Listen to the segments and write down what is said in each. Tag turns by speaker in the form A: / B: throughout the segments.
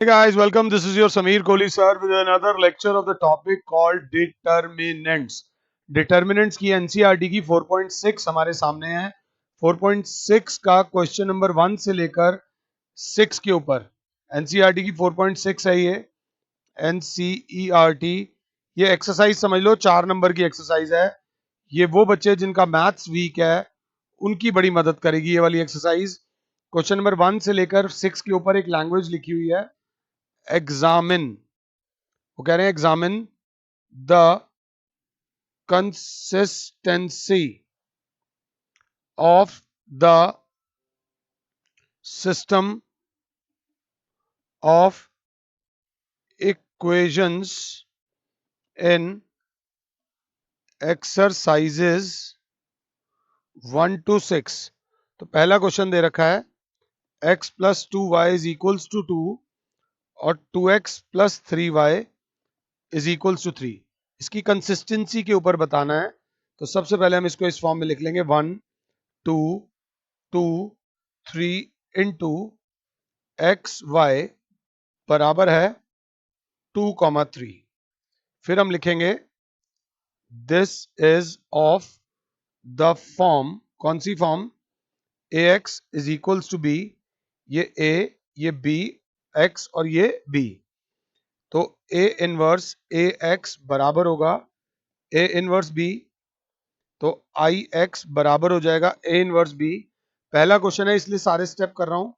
A: Hey guys, welcome. This is your Sameer Kohli sir with another lecture of the topic called determinants. Determinants की NCERT की 4.6 हमारे सामने है। 4.6 का question number 1 से लेकर 6 के ऊपर NCERT की 4.6 है ये NCERT। ये एक्सरसाइज समझ लो 4 नंबर की एक्सरसाइज है। ये वो बच्चे जिनका मैथ्स वीक है उनकी बड़ी मदद करेगी ये वाली एक्सरसाइज। क्वेश्चन नंबर 1 से लेकर 6 के ऊपर एक लैंग्वेज लिखी हुई है एग्जामिन। वो कह रहे हैं examine the consistency of the system of equations in exercises 1 to 6। तो पहला क्वेश्चन दे रखा है x plus 2y is equals to 2 और 2x plus 3y is equals to 3। इसकी कंसिस्टेंसी के ऊपर बताना है। तो सबसे पहले हम इसको इस फॉर्म में लिख लेंगे 1 2 2 3 इंटू एक्स वाई बराबर है 2, 3। फिर हम लिखेंगे this is of the form. कौन सी form? A x is equals to B. ये ए, ये बी, एक्स और ये बी। तो ए इनवर्स ए एक्स बराबर होगा ए इनवर्स बी। तो आई एक्स बराबर हो जाएगा ए इनवर्स बी। पहला क्वेश्चन है इसलिए सारे स्टेप कर रहा हूं।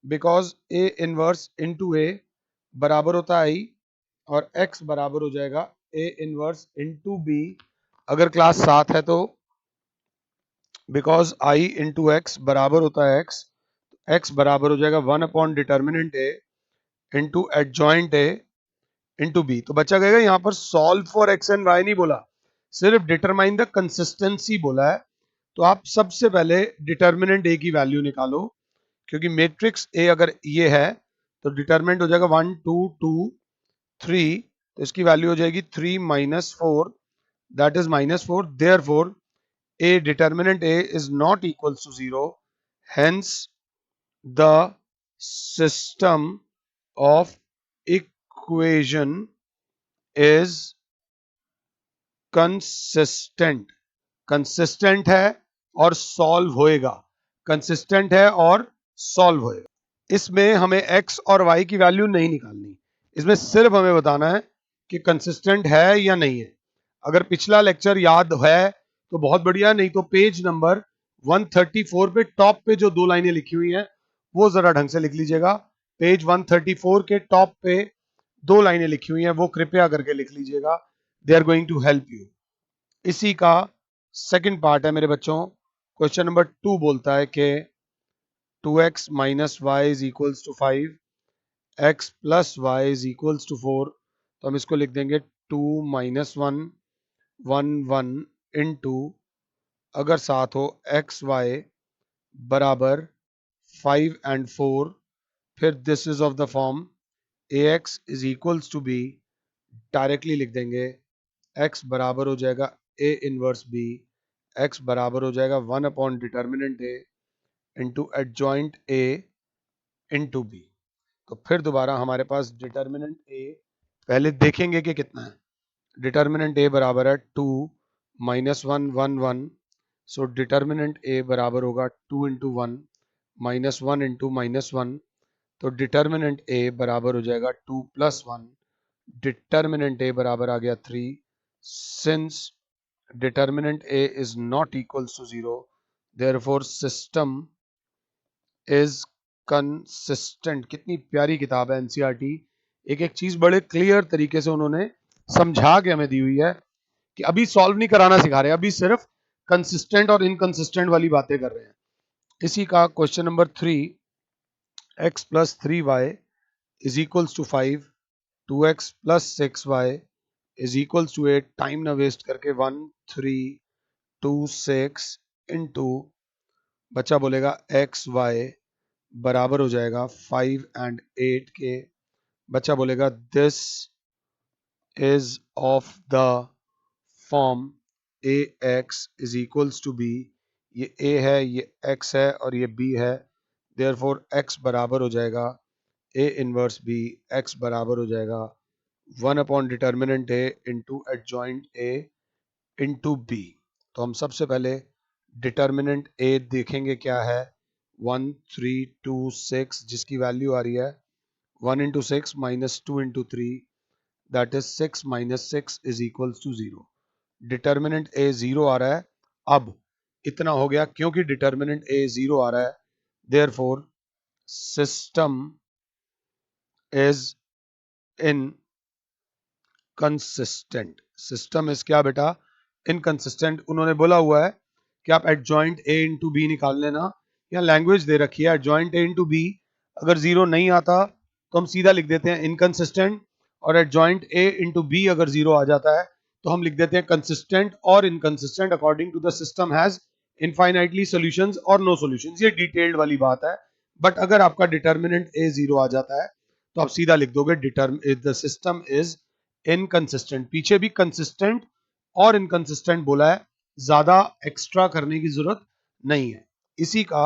A: बिकॉज ए इनवर्स इंटू ए बराबर होता है आई और x बराबर हो जाएगा a इनवर्स इंटू बी। अगर क्लास 7 है तो बिकॉज i इंटू एक्स बराबर होता है x बराबर हो जाएगा 1 upon determinant a into adjoint a into b. तो बच्चा कहेगा यहाँ पर solve for x and y नहीं बोला, सिर्फ डिटरमाइन द कंसिस्टेंसी बोला है। तो आप सबसे पहले डिटर्मिनेंट a की वैल्यू निकालो, क्योंकि मैट्रिक्स a अगर ये है तो डिटर्मिनेंट हो जाएगा 1 2 2 3। तो इसकी वैल्यू हो जाएगी 3 minus 4, that is -4। Therefore a determinant a is not equals to 0, hence the system of equation is consistent। Consistent है और सॉल्व होएगा, कंसिस्टेंट है और सॉल्व होएगा। इसमें हमें x और y की वैल्यू नहीं निकालनी, इसमें सिर्फ हमें बताना है कि कंसिस्टेंट है या नहीं है। अगर पिछला लेक्चर याद है तो बहुत बढ़िया, नहीं तो पेज नंबर 134 पे टॉप पे जो 2 लाइनें लिखी हुई हैं वो जरा ढंग से लिख लीजिएगा। पेज 134 के टॉप पे 2 लाइनें लिखी हुई हैं, वो कृपया करके लिख लीजिएगा। They are going to help you. इसी का सेकंड पार्ट है मेरे बच्चों। क्वेश्चन नंबर 2 बोलता है कि 2x minus y is equals to 5, x plus y is equals to 4। तो हम इसको लिख देंगे 2 माइनस 1 1 1 इंटू, अगर साथ हो एक्स वाई बराबर 5 एंड 4। फिर this is of the form A x is equals to b. Directly लिख देंगे x बराबर हो जाएगा a इनवर्स b, x बराबर हो जाएगा 1 upon determinant a into adjoint a into b। तो फिर दोबारा हमारे पास डिटर्मिनेंट a पहले देखेंगे कि कितना है। डिटर्मिनेंट a बराबर है 2 माइनस 1 1 1। सो डिटर्मिनेंट a बराबर होगा 2 इंटू 1 माइनस 1 इंटू माइनस 1। तो डिटर्मिनेंट a बराबर हो जाएगा 2 प्लस 1। डिटर्मिनेंट a बराबर आ गया 3। Since determinant a is not equals to 0, therefore system is consistent। कितनी प्यारी किताब है एनसीईआरटी। एक एक चीज बड़े क्लियर तरीके से उन्होंने समझा के हमें दी हुई है कि अभी सॉल्व नहीं कराना सिखा रहे, अभी सिर्फ कंसिस्टेंट और इनकंसिस्टेंट वाली बातें कर रहे हैं। इसी का question number 3, x plus 3y is equals to 5, 2x plus 6y is equals to 8। Time ना वेस्ट करके 1 3 2 6 इंटू, बच्चा बोलेगा एक्स वाई बराबर हो जाएगा 5 एंड 8 के। बच्चा बोलेगा this is of the form A x is equals to B. ये ए है, ये एक्स है और ये बी है। देयरफॉर एक्स बराबर हो जाएगा ए इनवर्स बी एक्स बराबर हो जाएगा 1 upon determinant a into adjoint a into b. तो हम सबसे पहले डिटर्मिनेंट ए देखेंगे क्या है, 1 3 2 6 जिसकी वैल्यू आ रही है 1 into 6 minus 2 into 3 that is 6 minus 6 is equals to 0। Determinant A 0 आ रहा है। अब इतना हो गया क्योंकि डिटर्मिनेंट ए 0 आ रहा है, therefore system is inconsistent. System is क्या बेटा, इनकंसिस्टेंट। उन्होंने बोला हुआ है कि आप एडजॉइंट ए इंटू बी निकाल लेना, या लैंग्वेज दे रखी है एडजॉइंट ए इंटू बी। अगर जीरो नहीं आता तो हम सीधा लिख देते हैं इनकंसिस्टेंट, और एडजॉइंट ए इंटू बी अगर जीरो आ जाता है तो हम लिख देते हैं कंसिस्टेंट और inconsistent according to the system has infinitely solutions और नो सॉल्यूशंस। ये डिटेल्ड वाली बात है। बट अगर आपका डिटर्मिनेंट ए जीरो आ जाता है तो आप सीधा लिख दोगे द सिस्टम इज इनकंसिस्टेंट। पीछे भी कंसिस्टेंट और इनकंसिस्टेंट बोला है, ज्यादा एक्स्ट्रा करने की जरूरत नहीं है। इसी का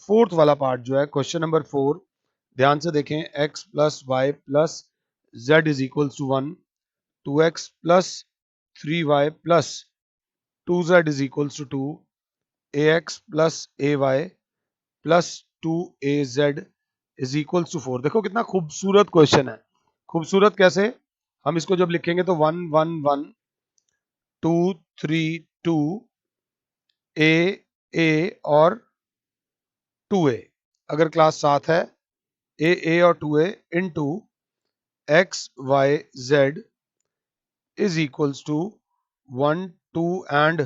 A: फोर्थ वाला पार्ट जो है क्वेश्चन नंबर 4, ध्यान से देखें। x plus y plus z is equal to 1, 2x plus 3y plus 2z is equal to 2, ax plus ay plus 2az is equal to 4। देखो कितना खूबसूरत क्वेश्चन है। खूबसूरत कैसे, हम इसको जब लिखेंगे तो 1 1 1 2 3 2 ए और 2a, अगर क्लास 7 है ए और 2a into x y z is equals to 1 2 and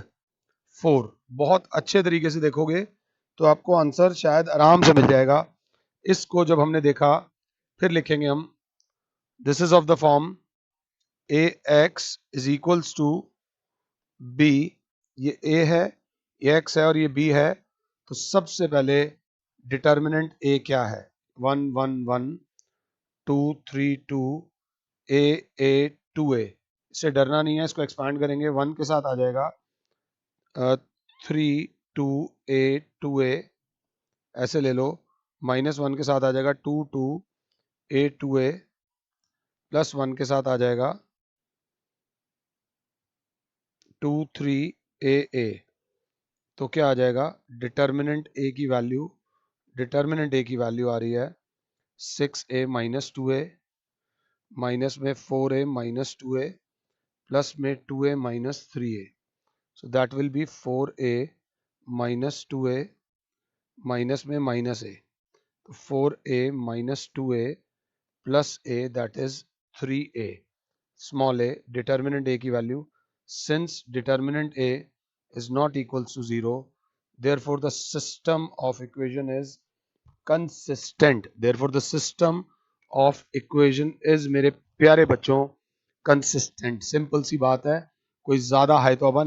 A: 4। बहुत अच्छे तरीके से देखोगे तो आपको आंसर शायद आराम से मिल जाएगा। इसको जब हमने देखा फिर लिखेंगे हम, this is of the form A x is equals to B. ये ए है, ये एक्स है और ये बी है। तो सबसे पहले डिटर्मिनेंट ए क्या है, 1 1 1 2 3 2 ए 2a। इससे डरना नहीं है, इसको एक्सपांड करेंगे 1 के साथ आ जाएगा 3 2 a 2a, ऐसे ले लो। माइनस 1 के साथ आ जाएगा 2 2 a 2a, प्लस 1 के साथ आ जाएगा 2 3 a। तो क्या आ जाएगा, डिटर्मिनेंट ए की वैल्यू, डिटर्मिनेंट ए की वैल्यू आ रही है 6a माइनस 2a, माइनस में 4a माइनस 2a, प्लस में 2a minus 3a। So that will be 4a minus 2a minus में माइनस a, तो 4a minus 2a plus a that is 3a, small a, determinant a की value. Since determinant a is not equals to 0, therefore the system of equation is consistent। Therefore the system of equation is, मेरे प्यारे बच्चों, consistent। Simple सी बात है, कोई ज्यादा है तो